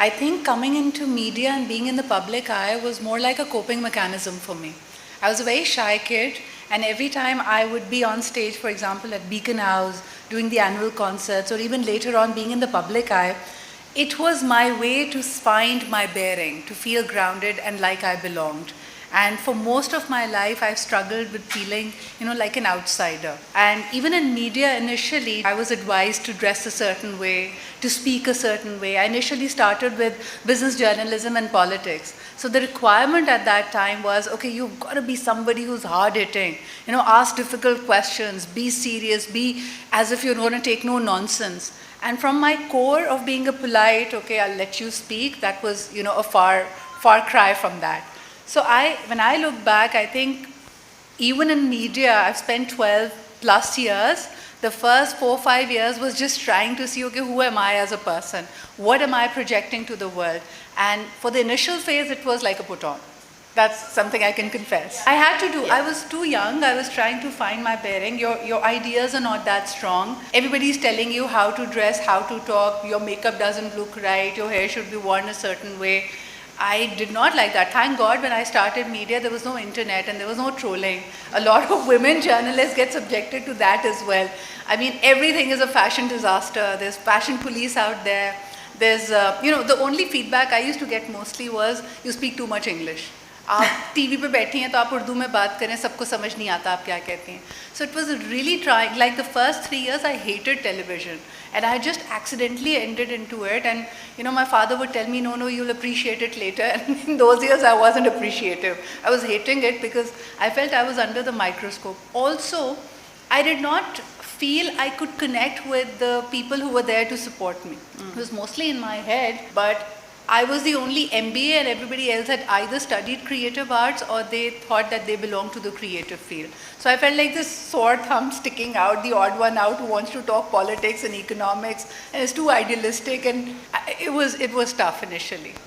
I think coming into media and being in the public eye was more like a coping mechanism for me. I was a very shy kid, and every time I would be on stage, for example, at Beacon House, doing the annual concerts, or even later on being in the public eye, it was my way to find my bearing, to feel grounded and like I belonged. And for most of my life, I've struggled with feeling, like an outsider. And even in media, initially, I was advised to dress a certain way, to speak a certain way. I initially started with business journalism and politics. So the requirement at that time was, okay, you've got to be somebody who's hard-hitting, ask difficult questions, be serious, be as if you're going to take no nonsense. And from my core of being a polite, okay, I'll let you speak, that was, a far cry from that. So when I look back, I think even in media, I've spent 12 plus years. The first 4 or 5 years was just trying to see, okay, who am I as a person? What am I projecting to the world? And for the initial phase, it was like a put on. That's something I can confess. I had to do. I was too young. I was trying to find my bearing. Your ideas are not that strong. Everybody's telling you how to dress, how to talk. Your makeup doesn't look right. Your hair should be worn a certain way. I did not like that. Thank God when I started media, there was no internet and there was no trolling. A lot of women journalists get subjected to that as well. I mean, everything is a fashion disaster. There's fashion police out there. There's, the only feedback I used to get mostly was, you speak too much English. आप TV पे बैठी हैं तो आप उर्दू में बात करें, सबको समझ नहीं आता आप क्या कहती हैं. So it was really trying. Like the first 3 years, I hated television, and I just accidentally entered into it. And my father would tell me, no, you'll appreciate it later. And in those years, I wasn't appreciative. I was hating it because I felt I was under the microscope. Also, I did not feel I could connect with the people who were there to support me. It was mostly in my head, but I was the only MBA and everybody else had either studied creative arts or they thought that they belonged to the creative field. So I felt like this sore thumb sticking out, the odd one out who wants to talk politics and economics and is too idealistic, and it was tough initially.